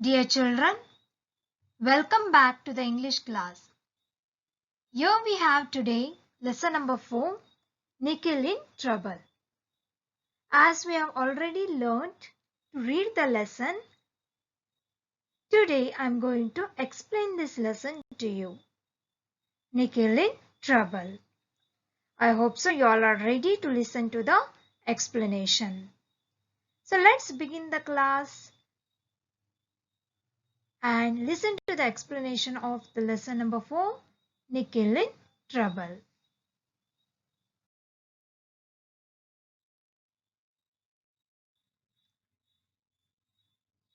Dear children, welcome back to the English class. Here we have today lesson number 4, Nikhil in Trouble. As we have already learnt to read the lesson, today I am going to explain this lesson to you. Nikhil in Trouble. I hope so you all are ready to listen to the explanation. So let's begin the class and listen to the explanation of the lesson number 4, Nikhil in Trouble.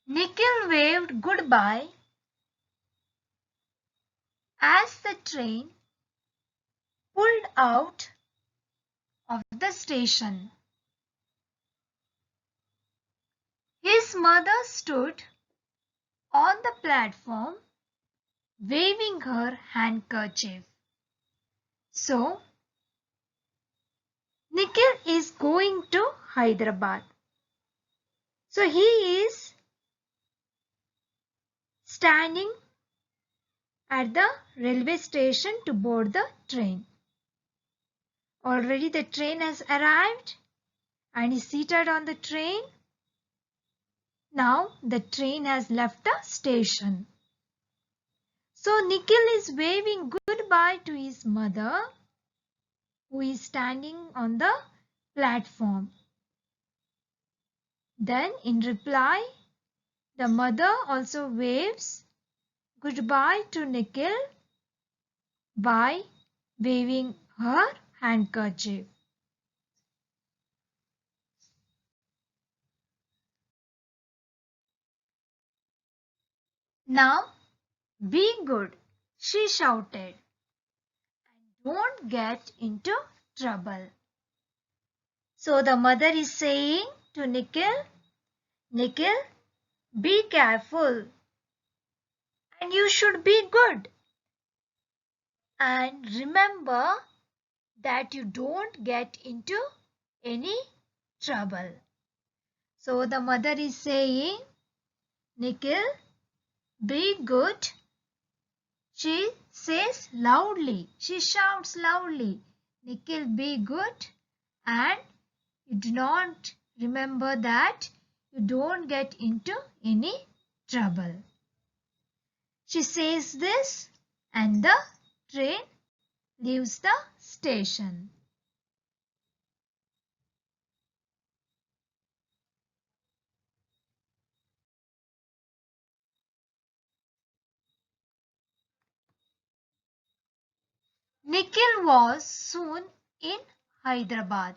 Nikhil waved goodbye as the train pulled out of the station. His mother stood on the platform waving her handkerchief. So, Nikhil is going to Hyderabad. So, he is standing at the railway station to board the train. Already the train has arrived and is seated on the train. Now the train has left the station. So Nikhil is waving goodbye to his mother, who is standing on the platform. Then in reply, the mother also waves goodbye to Nikhil by waving her handkerchief. Now, be good, she shouted, and don't get into trouble. So the mother is saying to Nikhil, Nikhil, be careful and you should be good. And remember that you don't get into any trouble. So the mother is saying, Nikhil, be good. She says loudly, she shouts loudly, Nikhil, be good, and you do not remember that you don't get into any trouble. She says this and the train leaves the station. Nikhil was soon in Hyderabad.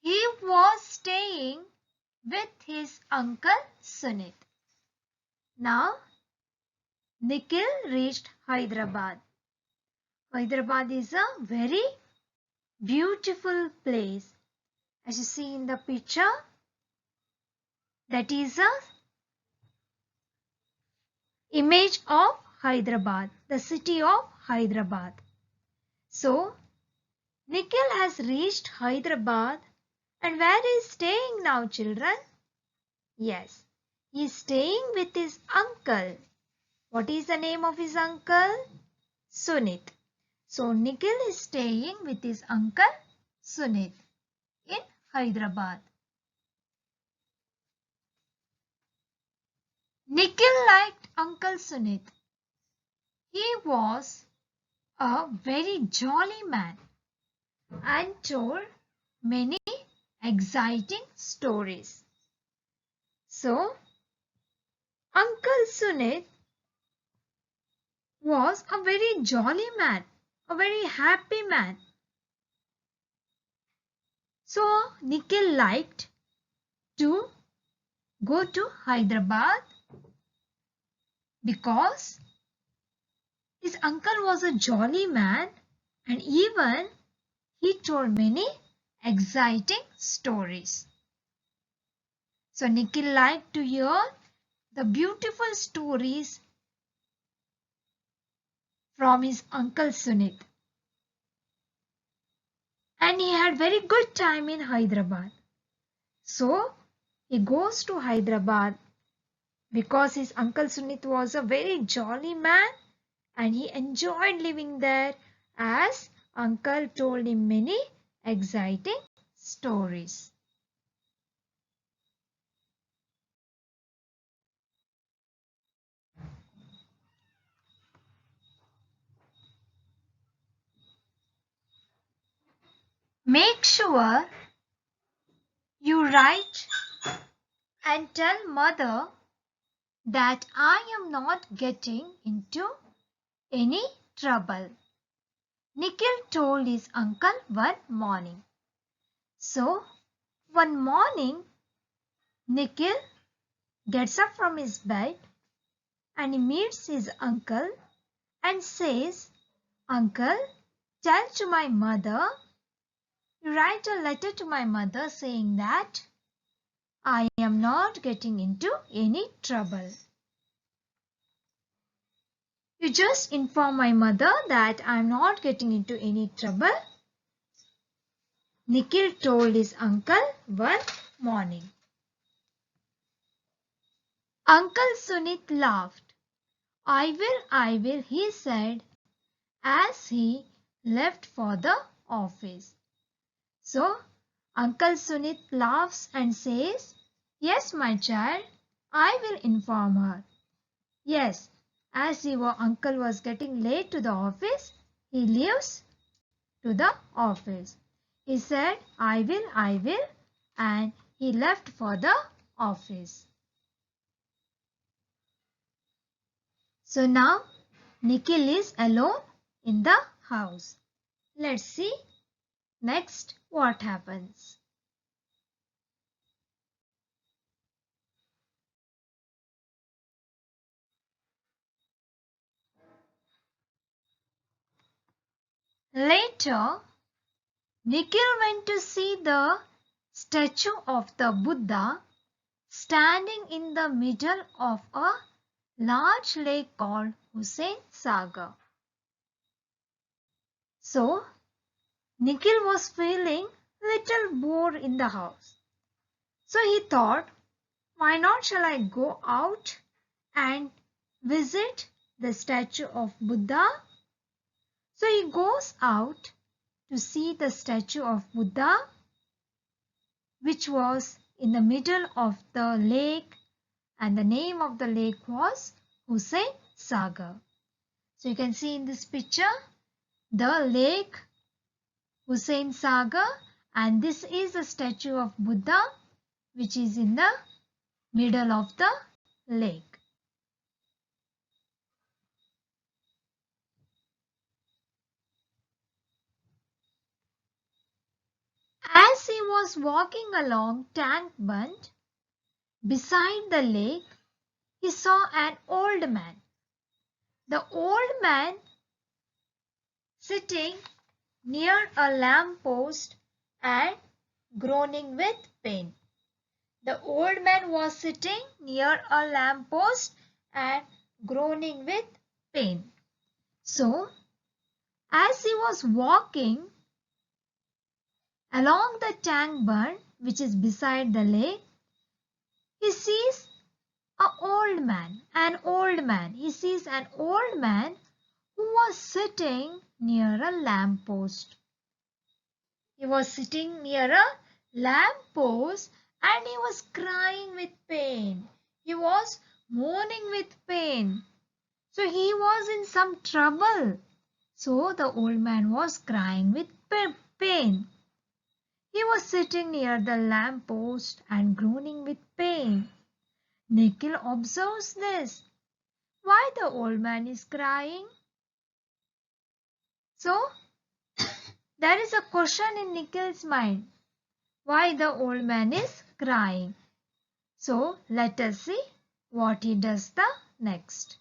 He was staying with his uncle Sunit. Now, Nikhil reached Hyderabad. Hyderabad is a very beautiful place. As you see in the picture, that is a image of Hyderabad, the city of Hyderabad. So, Nikhil has reached Hyderabad, and where is staying now, children? Yes, he is staying with his uncle. What is the name of his uncle? Sunit. So, Nikhil is staying with his uncle Sunit in Hyderabad. Nikhil liked Uncle Sunit. He was a very jolly man and told many exciting stories. So, Uncle Sunit was a very jolly man, a very happy man. So, Nikhil liked to go to Hyderabad because his uncle was a jolly man and even he told many exciting stories. So Nikhil liked to hear the beautiful stories from his uncle Sunit. And he had very good time in Hyderabad. So he goes to Hyderabad because his Uncle Sunit was a very jolly man and he enjoyed living there as uncle told him many exciting stories. Make sure you write and tell mother that I am not getting into any trouble, Nikhil told his uncle one morning. So, one morning, Nikhil gets up from his bed and he meets his uncle and says, Uncle, tell to my mother, write a letter to my mother saying that I am not getting into any trouble. You just inform my mother that I am not getting into any trouble, Nikhil told his uncle one morning. Uncle Sunit laughed. I will, he said as he left for the office. So, Uncle Sunit laughs and says, Yes, my child, I will inform her. Yes, as your uncle was getting late to the office, he leaves to the office. He said, I will, and he left for the office. So now, Nikhil is alone in the house. Let's see next what happens. Later, Nikhil went to see the statue of the Buddha standing in the middle of a large lake called Hussain Sagar. So, Nikhil was feeling little bored in the house. So he thought, why not shall I go out and visit the statue of Buddha? So he goes out to see the statue of Buddha, which was in the middle of the lake, and the name of the lake was Hussain Sagar. So you can see in this picture the lake Hussain Sagar, and this is the statue of Buddha which is in the middle of the lake. As he was walking along Tank Bund beside the lake, he saw an old man. The old man sitting near a lamp post and groaning with pain. The old man was sitting near a lamp post and groaning with pain. So, as he was walking along the tank bund, which is beside the lake, he sees an old man. He sees an old man who was sitting near a lamp post. He was sitting near a lamp post and he was crying with pain. He was moaning with pain. So he was in some trouble. So the old man was crying with pain. He was sitting near the lamp post and groaning with pain. Nikhil observes this. Why the old man is crying? So, there is a question in Nikhil's mind. Why the old man is crying? So, let us see what he does the next.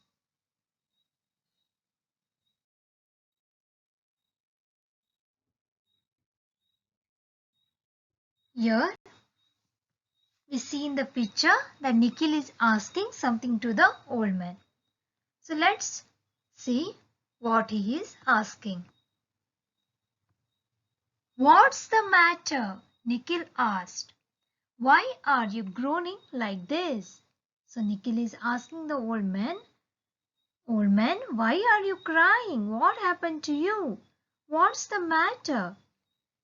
Here, we see in the picture that Nikhil is asking something to the old man. So, let's see what he is asking. What's the matter? Nikhil asked. Why are you groaning like this? So Nikhil is asking the old man, why are you crying? What happened to you? What's the matter?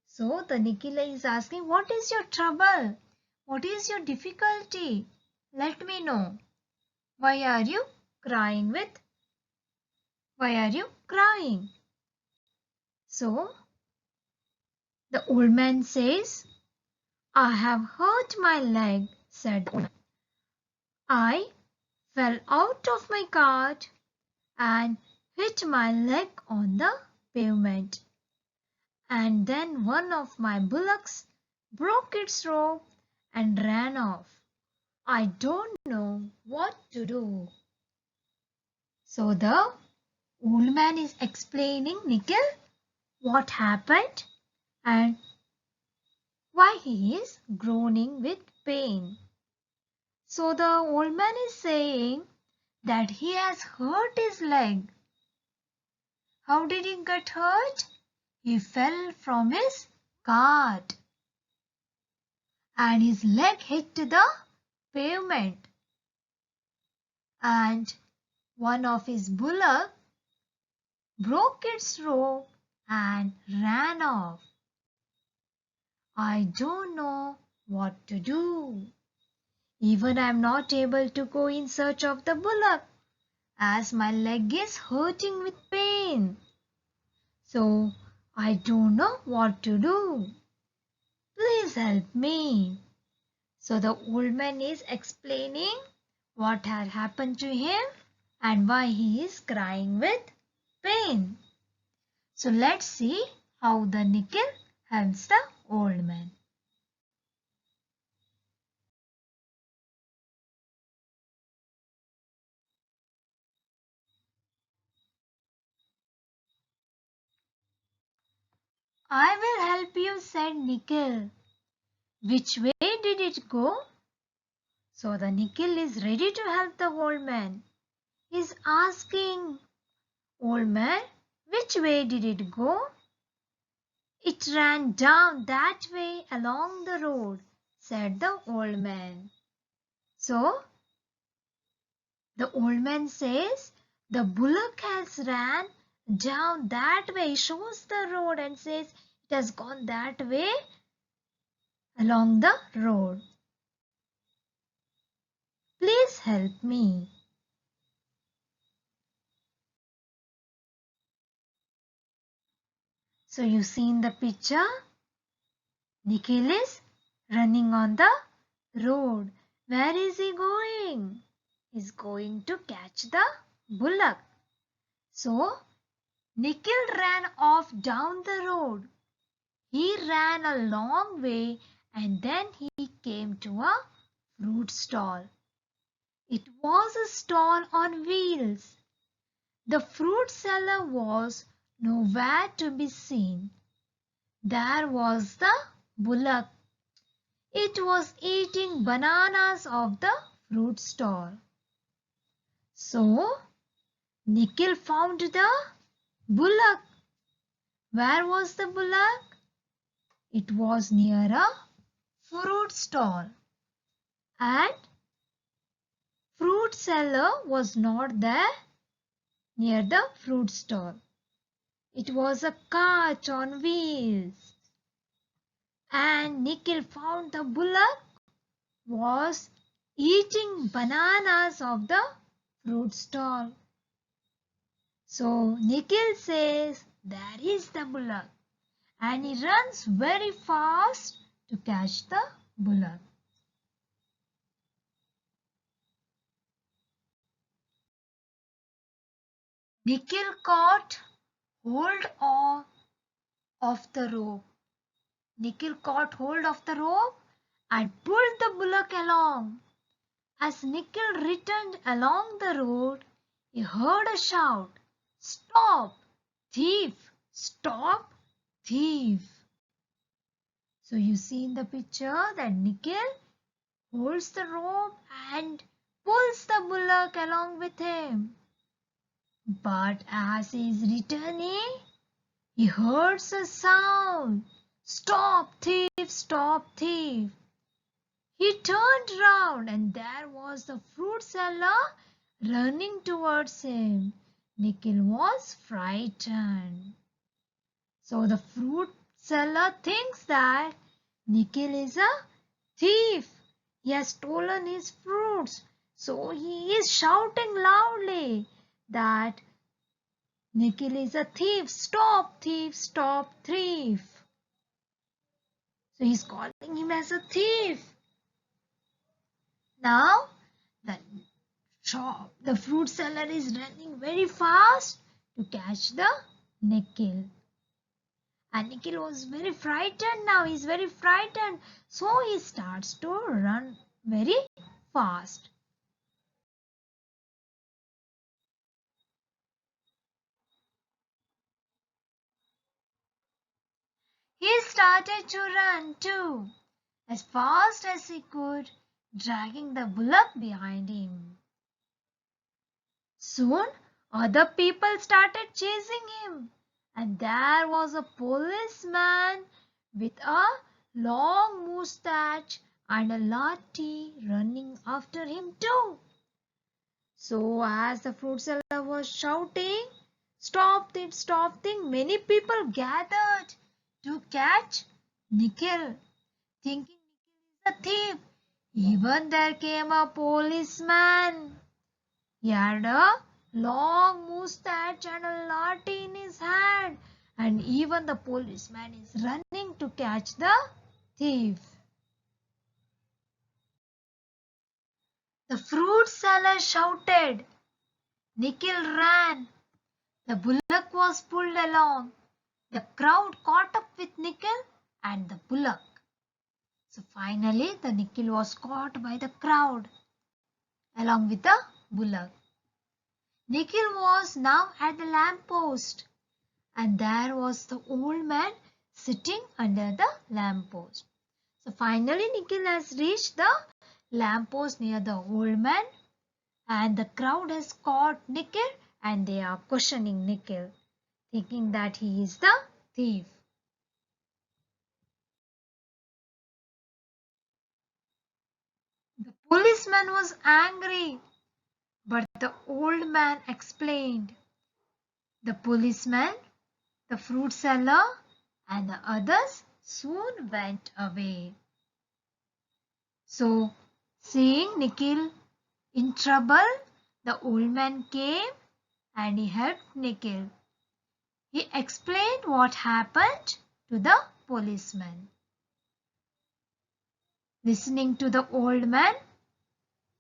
So the Nikhil is asking, what is your trouble? What is your difficulty? Let me know. Why are you crying with? Why are you crying? So the old man says, I have hurt my leg, said the old man. I fell out of my cart and hit my leg on the pavement. And then one of my bullocks broke its rope and ran off. I don't know what to do. So the old man is explaining Nikhil what happened and why he is groaning with pain. So the old man is saying that he has hurt his leg. How did he get hurt? He fell from his cart and his leg hit the pavement, and one of his bullocks broke its rope and ran off. I don't know what to do. Even I am not able to go in search of the bullock as my leg is hurting with pain. So I don't know what to do. Please help me. So the old man is explaining what had happened to him and why he is crying with pain. So let's see how the Nikhil helps the old man. I will help you, said Nikhil. Which way did it go? So the Nikhil is ready to help the old man. He's asking, old man, which way did it go? It ran down that way along the road, said the old man. So the old man says, the bullock has ran down that way, shows the road and says it has gone that way along the road. Please help me. So you see in the picture, Nikhil is running on the road. Where is he going? He's going to catch the bullock. So Nikhil ran off down the road. He ran a long way and then he came to a fruit stall. It was a stall on wheels. The fruit seller was nowhere to be seen. There was the bullock. It was eating bananas off the fruit stall. So Nikhil found the bullock. Where was the bullock? It was near a fruit stall. And fruit seller was not there near the fruit stall. It was a cart on wheels. And Nikhil found the bullock was eating bananas of the fruit stall. So Nikhil says, there is the bullock. And he runs very fast to catch the bullock. Nikhil caught hold of the rope. Nikhil caught hold of the rope and pulled the bullock along. As Nikhil returned along the road, he heard a shout, "Stop, thief! Stop, thief!" So you see in the picture that Nikhil holds the rope and pulls the bullock along with him. But as he is returning, he hears a sound, "Stop, thief! Stop, thief!" He turned round and there was the fruit seller running towards him. Nikhil was frightened. So the fruit seller thinks that Nikhil is a thief. He has stolen his fruits. So he is shouting loudly that Nikhil is a thief. Stop thief, stop thief. So he's calling him as a thief. Now the fruit seller is running very fast to catch the Nikhil. And Nikhil was very frightened now. He's very frightened. So he starts to run very fast. He started to run too, as fast as he could, dragging the bullock behind him. Soon other people started chasing him, and there was a policeman with a long moustache and a lathi running after him too. So as the fruit seller was shouting, stop thief, many people gathered to catch Nikhil, thinking Nikhil is a thief. Even there came a policeman. He had a long moustache and a lathi in his hand, and even the policeman is running to catch the thief. The fruit seller shouted. Nikhil ran. The bullock was pulled along. The crowd caught up with Nikhil and the bullock. So finally the Nikhil was caught by the crowd along with the bullock. Nikhil was now at the lamp post, and there was the old man sitting under the lamp post. So finally Nikhil has reached the lamp post near the old man, and the crowd has caught Nikhil and they are questioning Nikhil, thinking that he is the thief. The policeman was angry, but the old man explained. The policeman, the fruit seller, and the others soon went away. So, seeing Nikhil in trouble, the old man came and he helped Nikhil. He explained what happened to the policeman. Listening to the old man,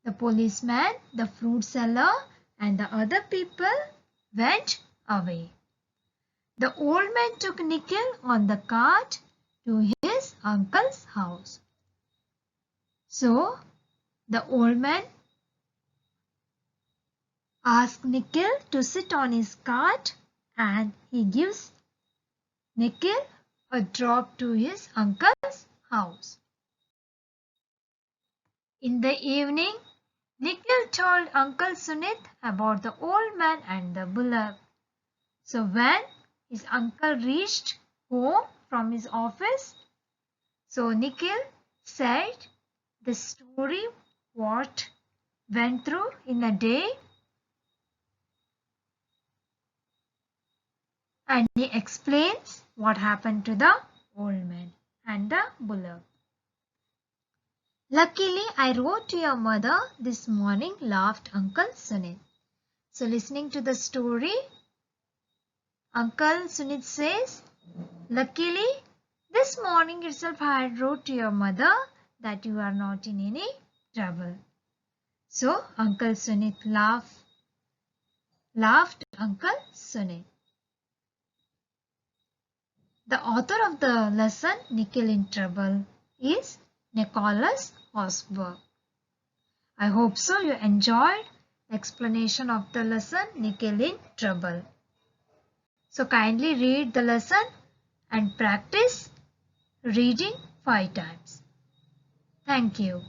the policeman, the fruit seller, and the other people went away. The old man took Nikhil on the cart to his uncle's house. So, the old man asked Nikhil to sit on his cart and he gives Nikhil a drop to his uncle's house. In the evening, Nikhil told Uncle Sunit about the old man and the bullock. So when his uncle reached home from his office, so Nikhil said the story what went through in a day, and he explains what happened to the old man and the bullock. Luckily, I wrote to your mother this morning, laughed Uncle Sunit. So listening to the story, Uncle Sunit says, luckily, this morning itself I had wrote to your mother that you are not in any trouble. So Uncle Sunit laughed Uncle Sunit. The author of the lesson, Nikhil in Trouble, is Nicholas Osberg. I hope so you enjoyed the explanation of the lesson Nikhil in Trouble. So kindly read the lesson and practice reading 5 times. Thank you.